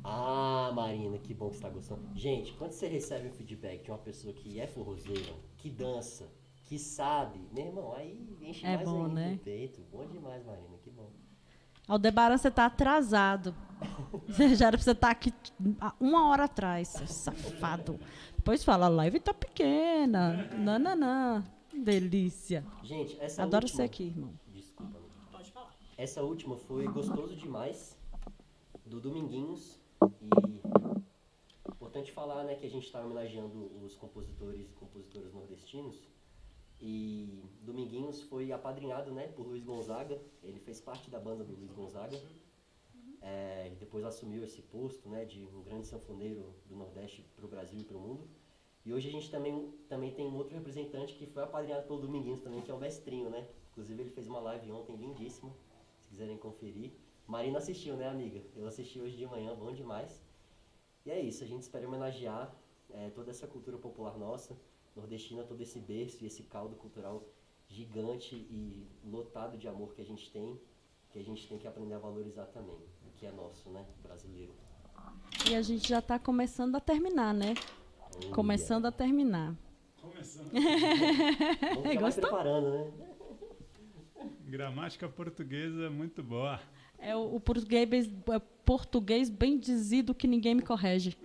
Ah, Marina, que bom que você tá gostando. Gente, quando você recebe um feedback de uma pessoa que é forrozeira, que dança, que sabe, meu irmão, aí enche É mais bom, ainda né? o peito. Bom demais, Marina, que bom. Aldebaran, você tá atrasado. Já era pra você estar aqui há 1 hora atrás, seu safado. Depois fala, a live tá pequena. Não. Delícia. Gente, essa Adoro última... você aqui, irmão. Desculpa, amiga. Pode falar. Essa última foi Gostoso Demais, do Dominguinhos. E importante falar, né, que a gente está homenageando os compositores e compositoras nordestinos. E Dominguinhos foi apadrinhado, né, por Luiz Gonzaga. Ele fez parte da banda do Luiz Gonzaga. E depois assumiu esse posto, né, de um grande sanfoneiro do Nordeste para o Brasil e para o mundo. E hoje a gente também tem um outro representante que foi apadrinhado pelo Dominguinhos também, que é o Mestrinho, né? Inclusive ele fez uma live ontem lindíssima, se quiserem conferir. Marina assistiu, né, amiga? Eu assisti hoje de manhã, bom demais. E é isso, a gente espera homenagear toda essa cultura popular nossa, nordestina, todo esse berço e esse caldo cultural gigante e lotado de amor que a gente tem que aprender a valorizar também, o que é nosso, né, brasileiro. E a gente já tá começando a terminar, né? Começando a terminar. Começando. Vamos ficar mais Gostou? preparando, né? Gramática portuguesa muito boa. É o português bem dizido que ninguém me corrige.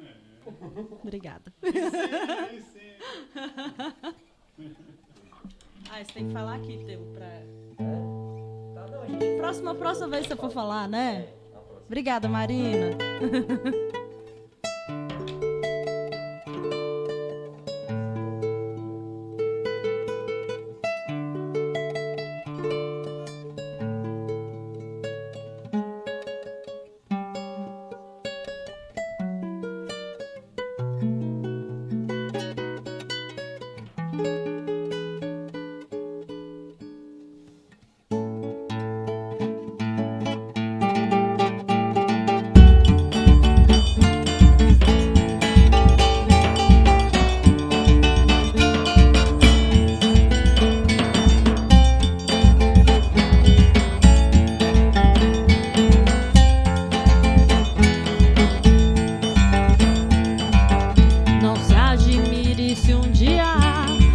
Obrigada. Sim. Você tem que falar aqui, Teu, pra... Tá, não, a gente... Próxima vez que você for falar, né? Na próxima. Obrigada, Marina. Não se admire se um dia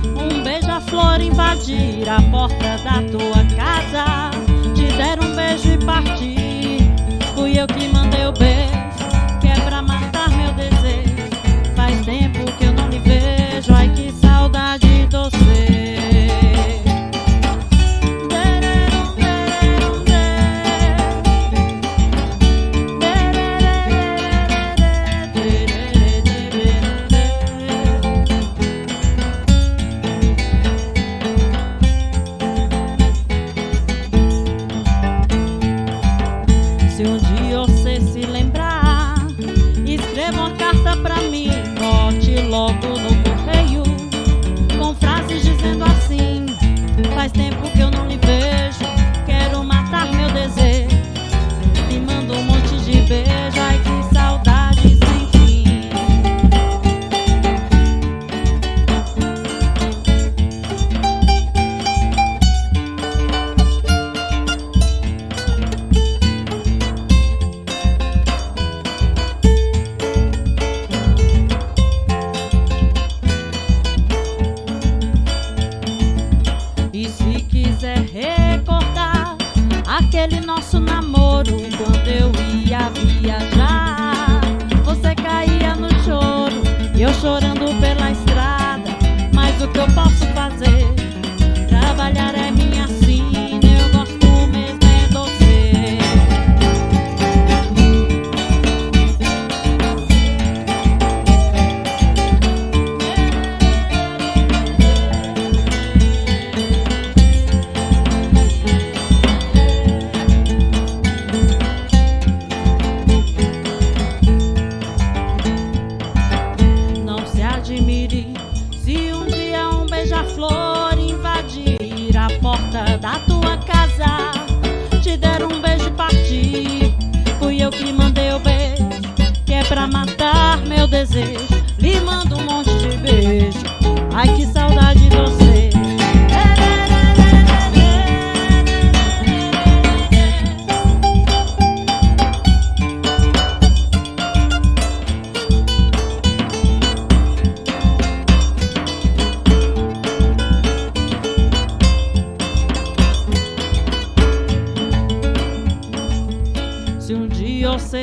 um beija-flor invadir a porta da tua casa, te der um beijo e partir. Fui eu que mandei o beijo, que é pra matar meu desejo. Faz tempo que eu não lhe vejo, ai que saudade de você. Se um dia você se lembrar, escreva uma carta pra mim, bote logo no correio, com frases dizendo assim: faz tempo que eu não lhe vejo, quero matar meu desejo. Me manda um monte de beijo, ai que saudade sem fim. E se quiser recordar aquele nosso namoro, quando eu ia viajar, você caía no choro e eu chorando pela estrada. Mas o que eu posso fazer? Trabalhar é minha sina, eu gosto mesmo é de você.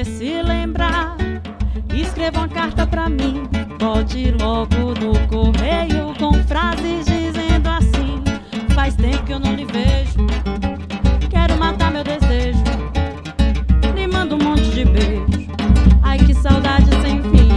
você se lembrar, escreva uma carta pra mim. Bote logo no correio com frases dizendo assim: faz tempo que eu não lhe vejo, quero matar meu desejo. Lhe mando um monte de beijo, ai que saudade sem fim.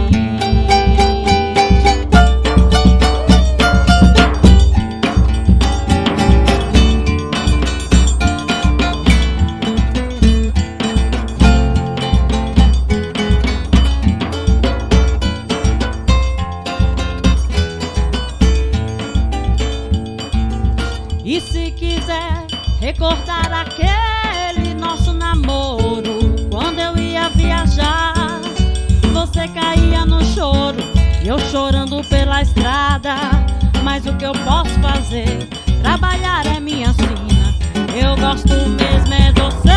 E se quiser recordar aquele nosso namoro, quando eu ia viajar, você caía no choro, e eu chorando pela estrada. Mas o que eu posso fazer? Trabalhar é minha sina, eu gosto mesmo é de você.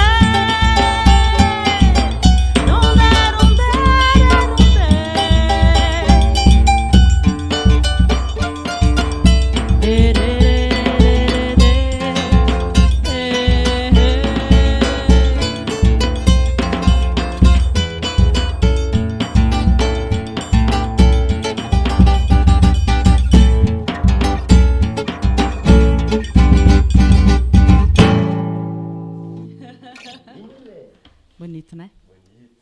Bonito, né? Bonito.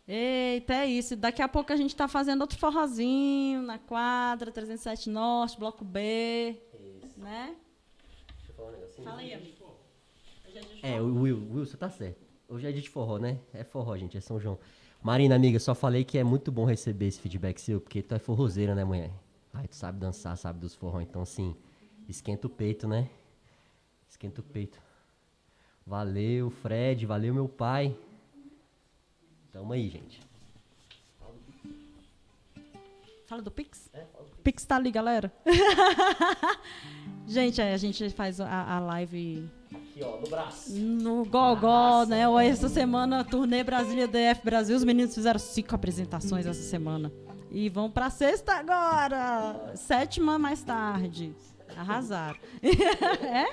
Eita, é isso. Daqui a pouco a gente tá fazendo outro forrozinho na quadra, 307 Norte, Bloco B. Isso. Né? Deixa eu falar um negocinho. Fala aí, amigo. O Will, você tá certo. Hoje é dia de forró, né? É forró, gente, é São João. Marina, amiga, só falei que é muito bom receber esse feedback seu, porque tu é forrozeira, né, mulher? Ai, tu sabe dançar, sabe dos forró, então, assim, esquenta o peito, né? Esquenta o peito. Valeu, Fred, valeu, meu pai. Tamo aí, gente. Fala do Pix? Fala do Pix. Pix tá ali, galera. Gente, a gente faz a live... Aqui, ó, no braço. No Gogó, né? Essa semana, turnê Brasília DF Brasil. Os meninos fizeram 5 apresentações essa semana. E vão pra 6ª agora. 7ª mais tarde. Arrasaram. É?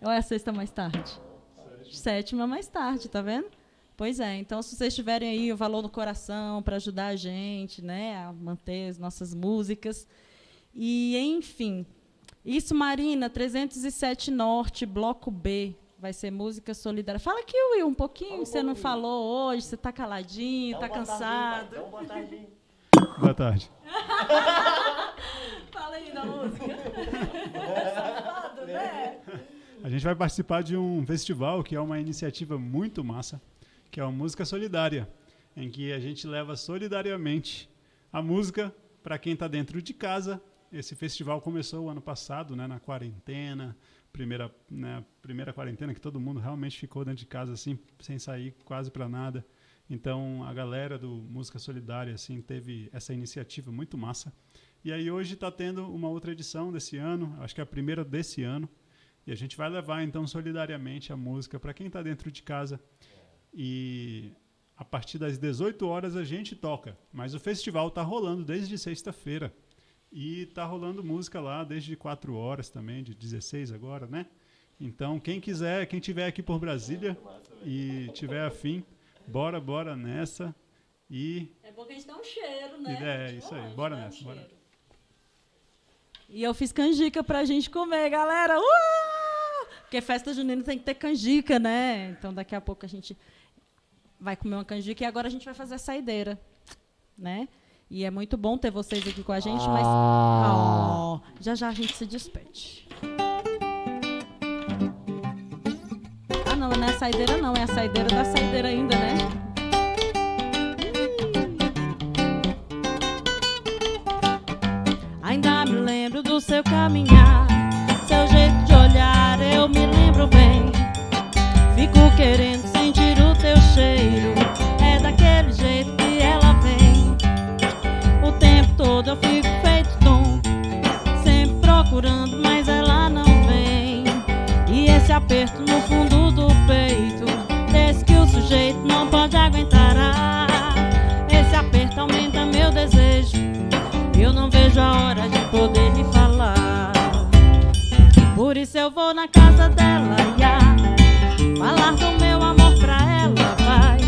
Ou é a 6ª mais tarde? 7ª mais tarde, tá vendo? Pois é, então se vocês tiverem aí o valor no coração para ajudar a gente, né, a manter as nossas músicas. E, enfim, isso, Marina, 307 Norte, Bloco B, vai ser música solidária. Fala aqui, Will, um pouquinho, você não falou hoje, você tá caladinho, tá cansado. Boa tarde. Boa tarde. Fala aí da música. Safado, né? A gente vai participar de um festival que é uma iniciativa muito massa, que é uma música solidária, em que a gente leva solidariamente a música para quem está dentro de casa. Esse festival começou o ano passado, né, na quarentena, primeira quarentena, que todo mundo realmente ficou dentro de casa assim, sem sair quase para nada. Então a galera do Música Solidária assim, teve essa iniciativa muito massa. E aí hoje está tendo uma outra edição desse ano, acho que é a primeira desse ano. E a gente vai levar, então, solidariamente a música para quem está dentro de casa. E a partir das 18 horas a gente toca. Mas o festival está rolando desde sexta-feira. E está rolando música lá desde 4 horas também, de 16 agora, né? Então, quem quiser, quem estiver aqui por Brasília e tiver afim, bora nessa. E... É bom que a gente dá um cheiro, né? É, isso aí. Bora nessa, bora. E eu fiz canjica pra gente comer, galera. Porque festa junina tem que ter canjica, né? Então, daqui a pouco a gente vai comer uma canjica e agora a gente vai fazer a saideira, né? E é muito bom ter vocês aqui com a gente, mas já a gente se despede. Não, não é a saideira não, é a saideira da saideira ainda, né? Ainda me lembro do seu caminhar, seu jeito de olhar, eu me lembro bem. Fico querendo sentir o teu cheiro, é daquele jeito que ela vem. O tempo todo eu fico feito tonto, sempre procurando, mas ela não vem. E esse aperto no fundo do peito, desse que o sujeito não pode aguentar. Esse aperto aumenta meu desejo, eu não vejo a hora de poder lhe falar. Por isso eu vou na casa dela, falar do meu amor pra ela, vai.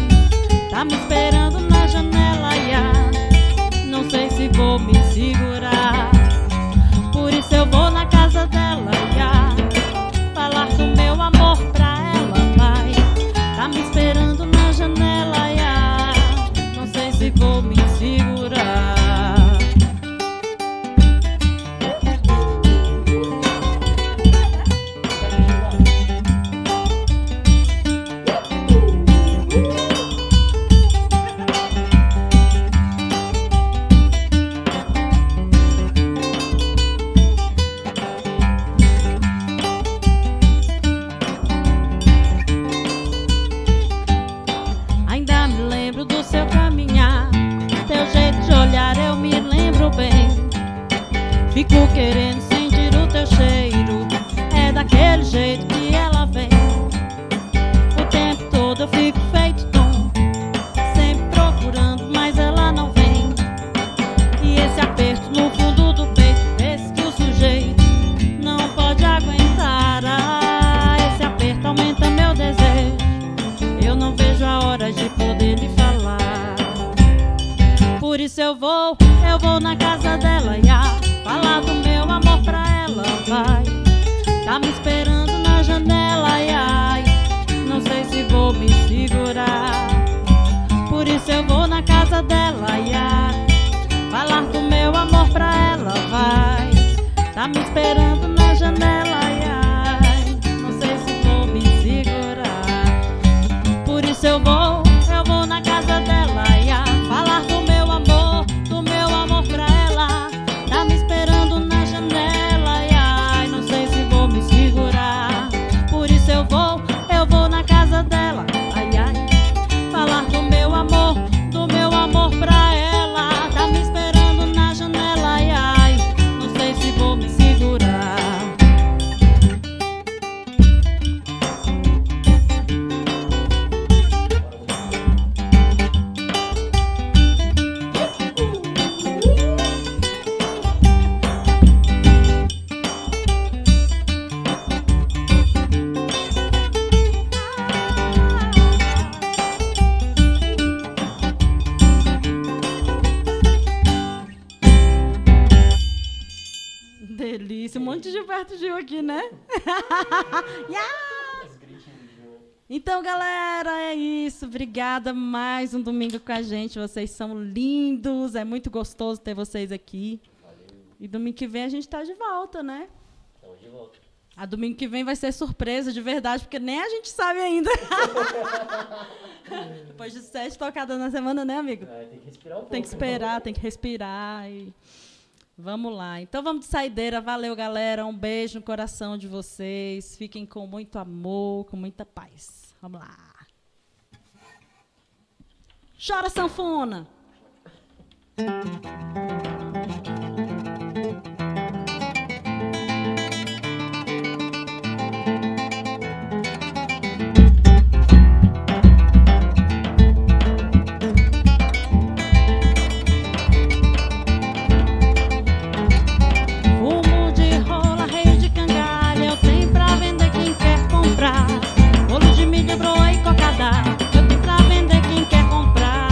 Fico querendo sentir o teu cheiro. É daquele jeito que ela vem. O tempo todo eu fico feito tom, sempre procurando, mas ela não vem. E esse aperto no fundo do peito, esse que o sujeito não pode aguentar. Ah, esse aperto aumenta meu desejo. Eu não vejo a hora de poder lhe falar. Por isso eu vou na casa dela, falar do meu amor pra ela, vai. Tá me esperando na janela, ai, não sei se vou me segurar. Por isso eu vou na casa dela, falar do meu amor pra ela, vai. Tá me esperando na janela, ai, não sei se vou me segurar. Por isso eu vou na casa dela, falar do meu amor pra ela. Tá me esperando na janela, ai, não sei se vou me segurar. Por isso eu vou na casa dela, ai, ai, falar do meu amor pra ela. Tá me esperando na janela, ai, ai, não sei se vou me segurar. Delícia, um monte de perto de aqui, né? Então, galera, é isso. Obrigada, mais um domingo com a gente. Vocês são lindos, é muito gostoso ter vocês aqui. Valeu. E domingo que vem a gente está de volta, né? Estamos de volta. A domingo que vem vai ser surpresa, de verdade, porque nem a gente sabe ainda. Depois de 7 tocadas na semana, né, amigo? Tem que respirar um pouco. Tem que esperar, tem que respirar e... Vamos lá. Então vamos de saideira. Valeu, galera. Um beijo no coração de vocês. Fiquem com muito amor, com muita paz. Vamos lá. Chora, sanfona! Bolo de milho, broa e cocada, eu tenho pra vender quem quer comprar.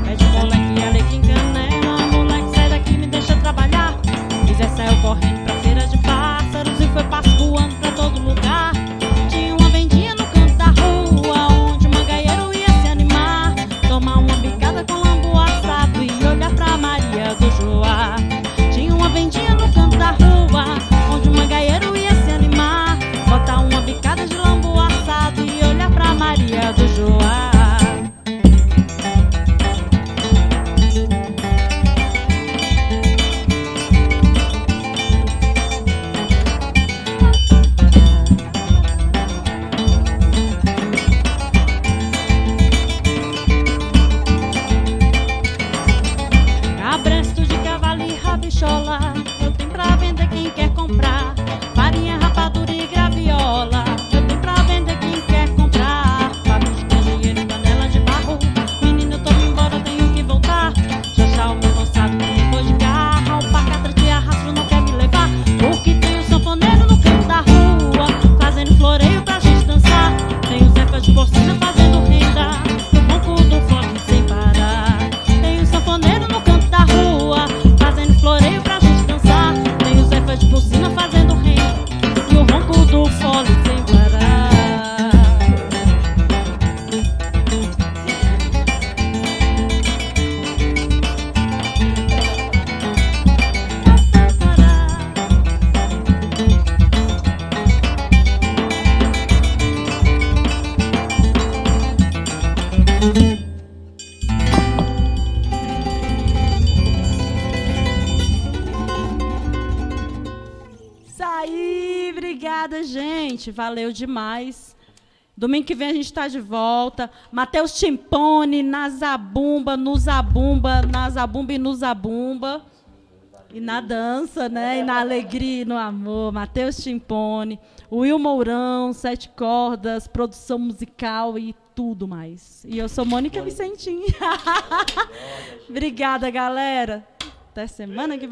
É de moleque, alecrim, canela, moleque, sai daqui, me deixa trabalhar. Zé saiu correndo pra feira de pássaros e foi passo voando pra todo lugar. Tinha uma vendinha no canto da rua, onde o mangaeiro ia se animar, tomar uma bicada com lambu assado e olhar pra Maria do Joá. Tinha uma vendinha no canto da rua, onde o mangaeiro ia se animar, botar uma bicada de lambu assado e olhar pra Maria do Joá. Cabresto de cavalo e rabichola, eu tenho pra vender quem quer comprar. Farinha, rapadura e graviola, eu tenho pra vender quem quer comprar. Papo de candeeiro e panela de barro, menino, eu tô indo embora, tenho que voltar. Já já o meu roçado me pôs de carro, um pacatra de arrasto não quer me levar, porque tem o sanfoneiro no canto da rua, fazendo floreio pra gente dançar. Tem o Zefa de porcina fazendo renda, e o ronco do fole sem parar. Tem o sanfoneiro no canto da rua, fazendo floreio pra gente dançar. Tem o Zefa de porcina fazendo renda, e o ronco do fole sem parar. Isso aí, obrigada, gente. Valeu demais. Domingo que vem a gente está de volta. Matheus Timpone, na Zabumba, no Zabumba, na Zabumba e no Zabumba. E na dança, né? E na alegria e no amor. Matheus Timpone, Will Mourão, 7 cordas, produção musical e tudo mais. E eu sou Mônica Vicentim. Obrigada, galera. Até semana que vem.